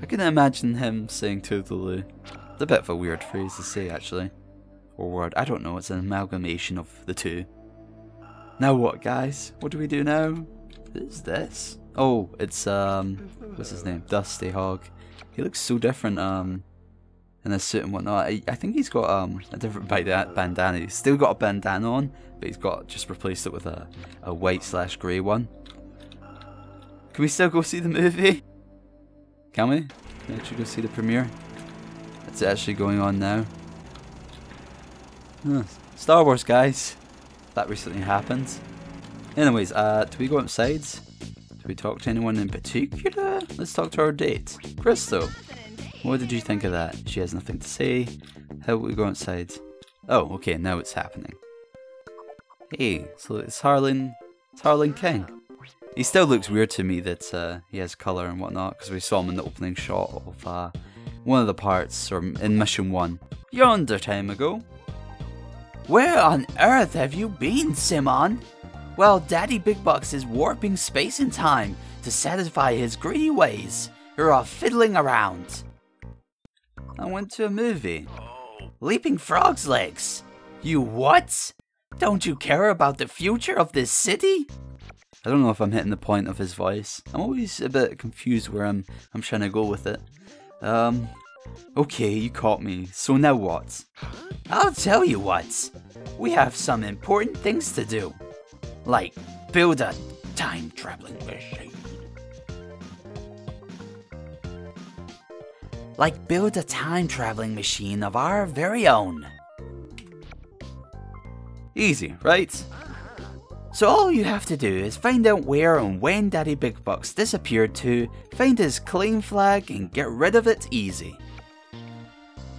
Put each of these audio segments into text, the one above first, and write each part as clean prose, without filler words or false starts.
I can imagine him saying Toodaloo. It's a bit of a weird phrase to say, actually. Or word, I don't know, it's an amalgamation of the two. Now what, guys? What do we do now? What is this? Oh, it's, what's his name? Dusty Hog. He looks so different, in his suit and whatnot. I think he's got, a different bandana. He's still got a bandana on, but he's got, just replaced it with a white/grey one. Can we still go see the movie? Can we? Can we actually go see the premiere? It's actually going on now. Star Wars, guys. That recently happened. Anyways, do we go outside? Do we talk to anyone in particular? Let's talk to our date, Crystal. What did you think of that? She has nothing to say. How about we go outside? Oh, okay, now it's happening. Hey, so it's Harlan King. He still looks weird to me that he has colour and whatnot, because we saw him in the opening shot of one of the parts, or in Mission 1. Yonder time ago. Where on earth have you been, Simon? Well, Daddy Bigbucks is warping space and time to satisfy his greedy ways. You're off fiddling around. I went to a movie. Leaping Frog's Legs. You what? Don't you care about the future of this city? I don't know if I'm hitting the point of his voice. I'm always a bit confused where I'm trying to go with it. Okay, you caught me. So now what? I'll tell you what. We have some important things to do. Like, build a time-traveling machine. Like, build a time-traveling machine of our very own. Easy, right? So all you have to do is find out where and when Daddy Bigbucks disappeared to, find his claim flag and get rid of it easy.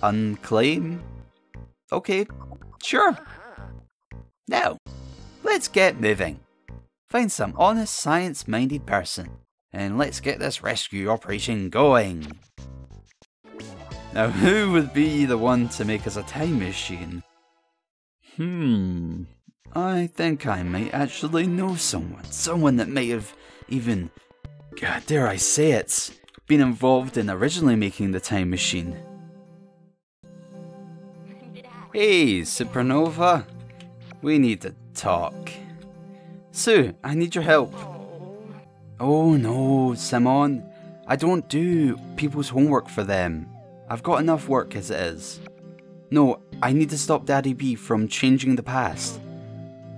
Unclaim? Okay, sure. Now, let's get moving. Find some honest, science-minded person, and let's get this rescue operation going. Now who would be the one to make us a time machine? I think I might actually know someone. Someone that might have even, God dare I say it, been involved in originally making the time machine. Hey, Supernova. We need to talk. Sue, I need your help. Oh no, Simon. I don't do people's homework for them. I've got enough work as it is. No, I need to stop Daddy B from changing the past.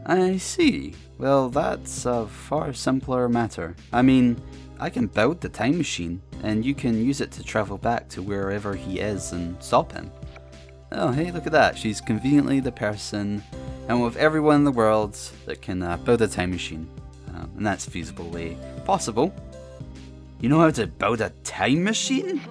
I see. Well, that's a far simpler matter. I mean, I can build the time machine, and you can use it to travel back to wherever he is and stop him. Oh, hey, look at that. She's conveniently the person, and with everyone in the world, that can build a time machine. And that's feasibly possible. You know how to build a time machine?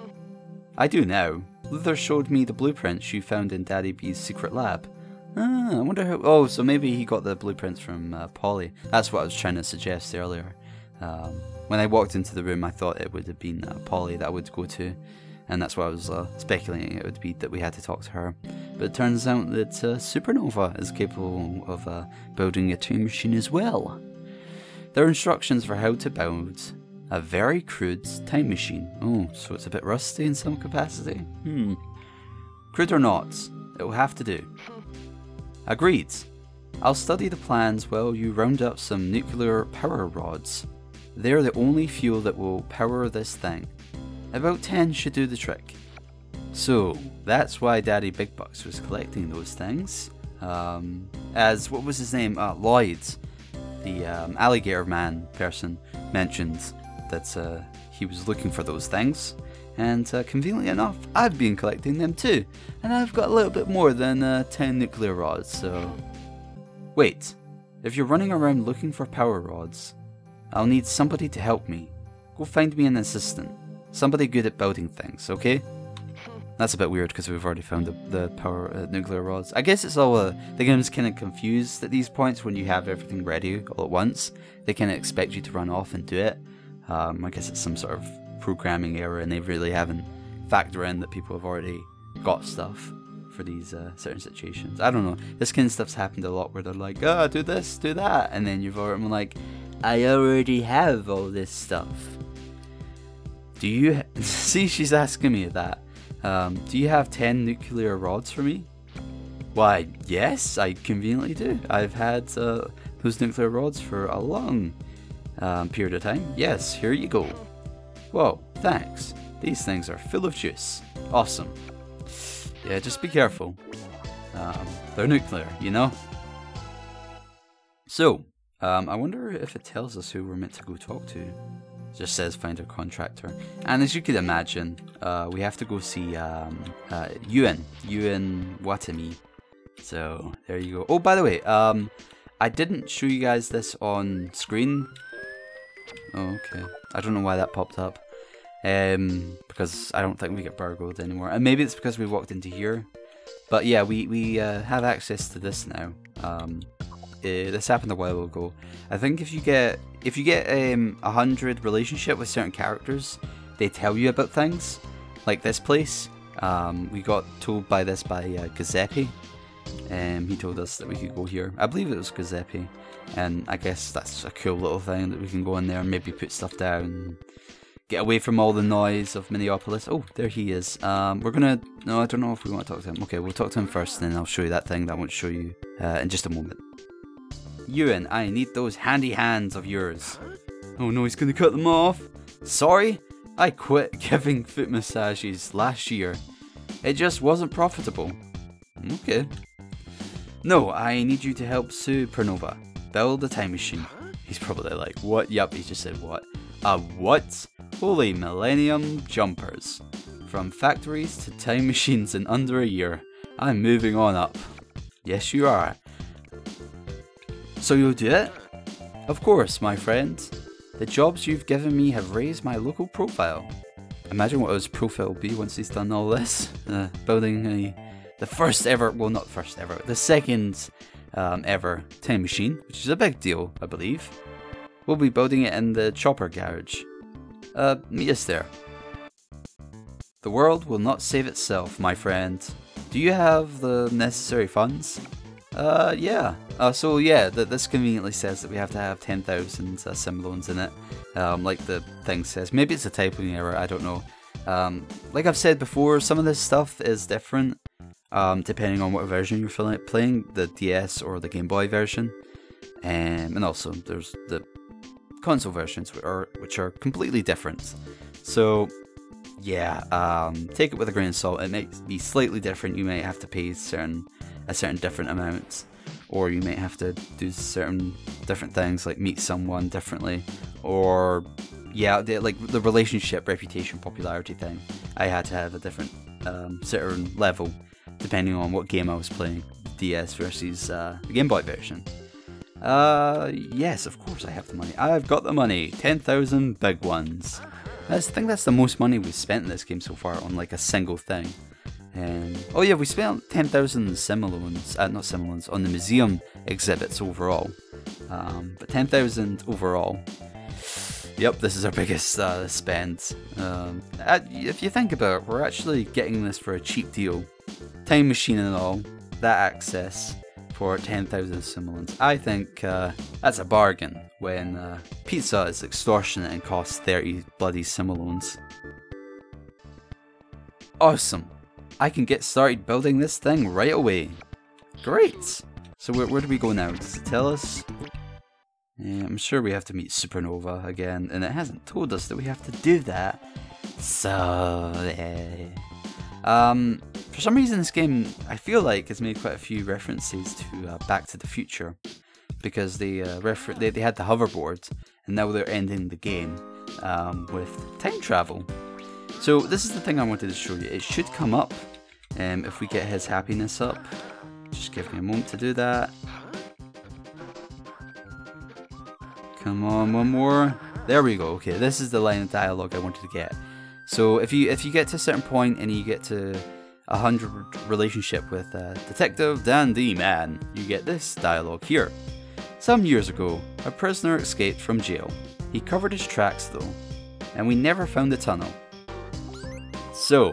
I do now. Luther showed me the blueprints you found in Daddy B's secret lab. I wonder how... Oh, so maybe he got the blueprints from Polly. That's what I was trying to suggest earlier. When I walked into the room, I thought it would have been Polly that I would go to. And that's why I was speculating it would be that we had to talk to her. But it turns out that Supernova is capable of building a time machine as well. There are instructions for how to build a very crude time machine. Oh, so it's a bit rusty in some capacity? Crude or not, it will have to do. Agreed. I'll study the plans while you round up some nuclear power rods. They're the only fuel that will power this thing. About 10 should do the trick. So, that's why Daddy Bigbucks was collecting those things. As, what was his name? Lloyd, the alligator man person, mentioned that he was looking for those things. And conveniently enough, I've been collecting them too. And I've got a little bit more than 10 nuclear rods, so... Wait, if you're running around looking for power rods, I'll need somebody to help me. Go find me an assistant. Somebody good at building things, okay? That's a bit weird because we've already found the power nuclear rods. I guess it's all the game's kind of confused at these points when you have everything ready all at once. They kind of expect you to run off and do it. I guess it's some sort of programming error and they really haven't factored in that people have already got stuff for these certain situations. I don't know. This kind of stuff's happened a lot where they're like, oh, do this, do that. And then you've already been like, I already have all this stuff. Do you see? She's asking me that. Do you have 10 nuclear rods for me? Why, yes, I conveniently do. I've had those nuclear rods for a long period of time. Yes, here you go. Whoa, thanks. These things are full of juice. Awesome. Yeah, just be careful. They're nuclear, you know? So, I wonder if it tells us who we're meant to go talk to. It just says find a contractor. And as you could imagine, we have to go see Ewan Watahmee. So, there you go. Oh, by the way, I didn't show you guys this on screen. Oh, okay. I don't know why that popped up. Because I don't think we get burgled anymore. And maybe it's because we walked into here. But yeah, we have access to this now. This happened a while ago. I think if you get 100 relationship with certain characters, they tell you about things. Like this place. We got told by Guuseppi. He told us that we could go here. I believe it was Guuseppi. And I guess that's a cool little thing that we can go in there and maybe put stuff down. Get away from all the noise of Miniopolis. Oh, there he is. We're gonna... No, I don't know if we want to talk to him. Okay, we'll talk to him first, and then I'll show you that thing that I want to show you in just a moment. Ewan, I need those handy hands of yours. Oh no, he's gonna cut them off. Sorry? I quit giving foot massages last year. It just wasn't profitable. Okay. No, I need you to help Sue Pirnova build a time machine. He's probably like, what? Yup, he just said what? A what? Holy millennium jumpers. From factories to time machines in under a year. I'm moving on up. Yes, you are. So you'll do it? Of course, my friend. The jobs you've given me have raised my local profile. Imagine what his profile will be once he's done all this. Building the first ever, well not first ever, the second ever time machine, which is a big deal, I believe. We'll be building it in the chopper garage. Meet us there. The world will not save itself, my friend. Do you have the necessary funds? Yeah. So yeah, this conveniently says that we have to have 10,000 simoleons in it. Like the thing says. Maybe it's a typing error, I don't know. Like I've said before, some of this stuff is different. Depending on what version you're playing, the DS or the Game Boy version. And also there's the console versions which are completely different. So yeah, take it with a grain of salt. It might be slightly different. You might have to pay a certain different amount, or you might have to do certain different things like meet someone differently, or yeah, like the relationship, reputation, popularity thing. I had to have a different certain level depending on what game I was playing, DS versus the Game Boy version. Yes, of course I have the money. I've got the money. 10,000 big ones. I think that's the most money we've spent in this game so far on like a single thing. Oh yeah, we spent 10,000 simoleons, not simoleons, on the museum exhibits overall. But 10,000 overall. Yep, this is our biggest spend. If you think about it, we're actually getting this for a cheap deal. Time machine and all, that access for 10,000 simoleons. I think that's a bargain when pizza is extortionate and costs 30 bloody simoleons. Awesome! I can get started building this thing right away. Great! So where do we go now? Does it tell us? Yeah, I'm sure we have to meet Supernova again, and it hasn't told us that we have to do that. So, for some reason this game, I feel like, has made quite a few references to Back to the Future, because they had the hoverboard, and now they're ending the game with time travel. So this is the thing I wanted to show you. It should come up if we get his happiness up. Just give me a moment to do that. Come on, one more. There we go. Okay, this is the line of dialogue I wanted to get. So if you get to a certain point and you get to 100 relationship with Detective Dandy Man, you get this dialogue here. Some years ago, a prisoner escaped from jail. He covered his tracks though, and we never found the tunnel. So,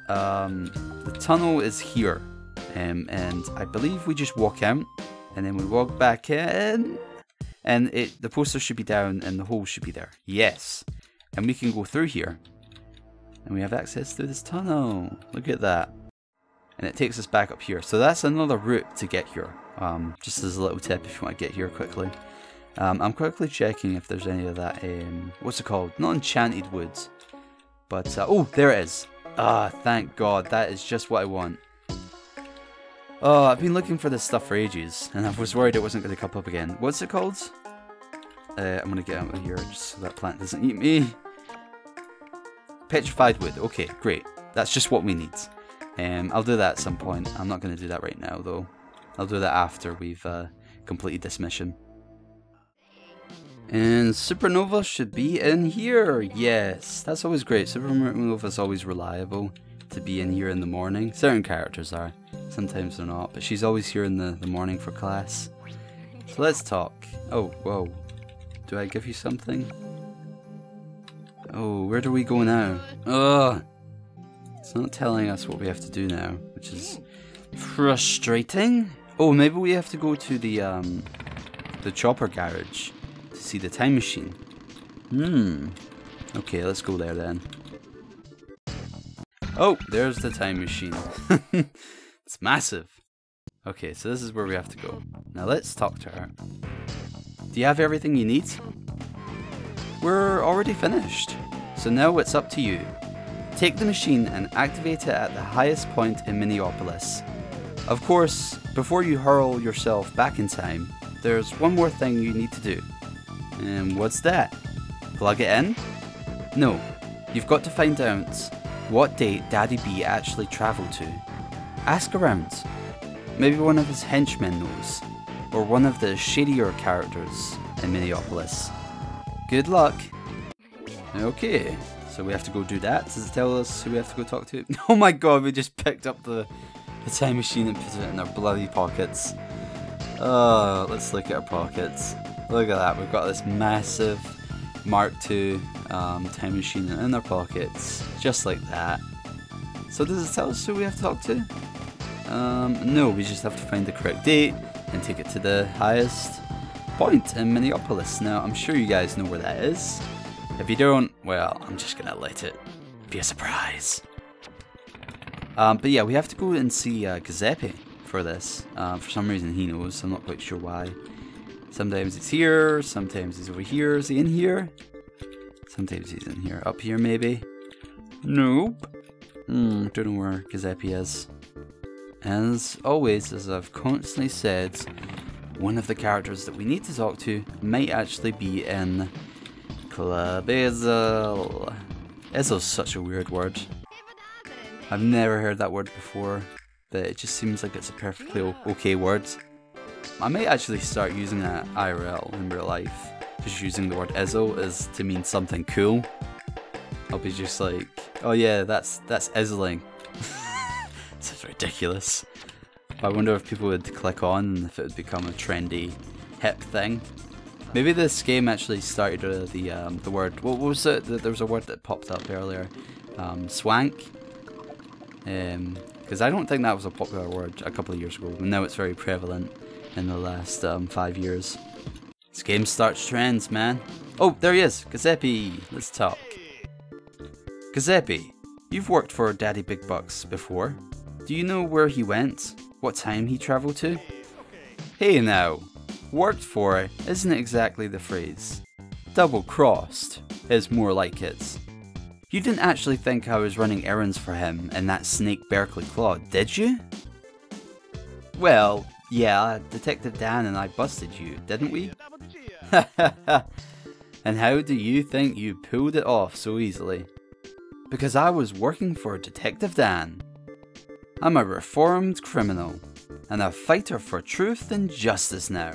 the tunnel is here, and I believe we just walk out, and then we walk back in, and the poster should be down, and the hole should be there. Yes, and we can go through here, And we have access through this tunnel. Look at that. And it takes us back up here. So that's another route to get here. Just as a little tip if you want to get here quickly. I'm quickly checking if there's any of that, what's it called? Not enchanted woods. But, oh, there it is. Ah, thank God. That is just what I want. Oh, I've been looking for this stuff for ages. And I was worried it wasn't going to come up again. What's it called? I'm going to get out of here just so that plant doesn't eat me. Petrified wood. Okay, great. That's just what we need. I'll do that at some point. I'm not going to do that right now, though. I'll do that after we've completed this mission. And Supernova should be in here. Yes, that's always great. Supernova is always reliable to be in here in the morning. Certain characters are. Sometimes they're not. But she's always here in the morning for class. So let's talk. Oh, whoa. Do I give you something? Oh, where do we go now? Ugh. It's not telling us what we have to do now, which is frustrating. Oh, maybe we have to go to the chopper garage to see the time machine. Okay, let's go there then. Oh, there's the time machine. It's massive. Okay, so this is where we have to go. Now let's talk to her. Do you have everything you need? We're already finished. So now it's up to you. Take the machine and activate it at the highest point in Miniopolis. Of course, before you hurl yourself back in time, there's one more thing you need to do. And what's that? Plug it in? No, you've got to find out what date Daddy B actually travelled to. Ask around. Maybe one of his henchmen knows, or one of the shadier characters in Miniopolis. Good luck. Okay, so we have to go do that. Does it tell us who we have to go talk to? Oh my god, we just picked up the time machine and put it in our bloody pockets. Oh, let's look at our pockets. Look at that, we've got this massive Mark II time machine in our pockets. Just like that. So does it tell us who we have to talk to? No, we just have to find the correct date and take it to the highest point in Miniopolis. Now, I'm sure you guys know where that is. If you don't, well, I'm just gonna let it be a surprise. But yeah, we have to go and see Guuseppi for this. For some reason he knows, I'm not quite sure why. Sometimes he's here, sometimes he's over here. Is he in here? Sometimes he's in here. Up here maybe? Nope. Don't know where Guuseppi is. As always, as I've constantly said, one of the characters that we need to talk to might actually be in Club Ezel. Ezel's such a weird word. I've never heard that word before, but it just seems like it's a perfectly okay word. I might actually start using that IRL in real life. Just using the word Ezel is to mean something cool. I'll be just like, oh yeah, that's Ezeling. This is ridiculous. I wonder if people would click on and if it would become a trendy, hip thing. Maybe this game actually started the word. What was it? There was a word that popped up earlier. Swank. Because I don't think that was a popular word a couple of years ago. But now it's very prevalent in the last 5 years. This game starts trends, man. Oh, there he is. Guuseppi. Let's talk. Guuseppi, you've worked for Daddy Bigbucks before. Do you know where he went? What time he travelled to? Hey now, worked for isn't exactly the phrase. Double-crossed is more like it. You didn't actually think I was running errands for him in that Snake Berkeley Claw, did you? Well, yeah, Detective Dan and I busted you, didn't we? And how do you think you pulled it off so easily? Because I was working for Detective Dan. I'm a reformed criminal, and a fighter for truth and justice now.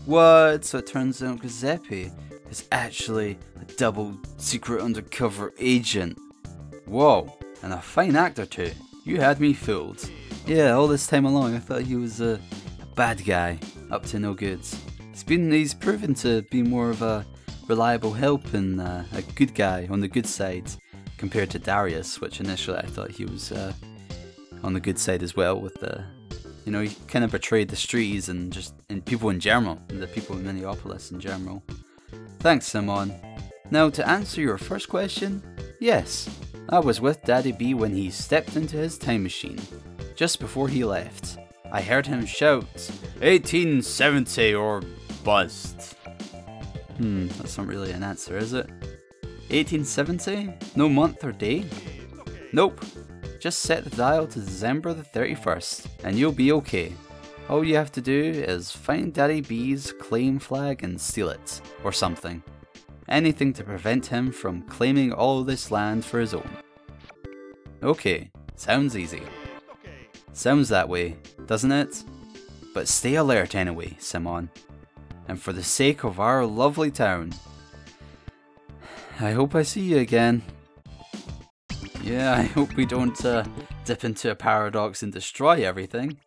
What? So it turns out Guuseppi is actually a double secret undercover agent. Whoa, and a fine actor too. You had me fooled. Yeah, all this time along I thought he was a bad guy, up to no good. He's proven to be more of a reliable help and a good guy on the good side compared to Darius, which initially I thought he was on the good side as well with the, you know, he kind of betrayed the streets and people in general, and the people in Miniopolis in general. Thanks, Simon. Now to answer your first question, yes, I was with Daddy B when he stepped into his time machine. Just before he left, I heard him shout, 1870 or bust. That's not really an answer, is it? 1870? No month or day? Nope. Just set the dial to December the 31st, and you'll be okay. All you have to do is find Daddy B's claim flag and steal it, or something. Anything to prevent him from claiming all this land for his own. Okay, sounds easy. Sounds that way, doesn't it? But stay alert anyway, Simon. And for the sake of our lovely town, I hope I see you again. Yeah, I hope we don't dip into a paradox and destroy everything.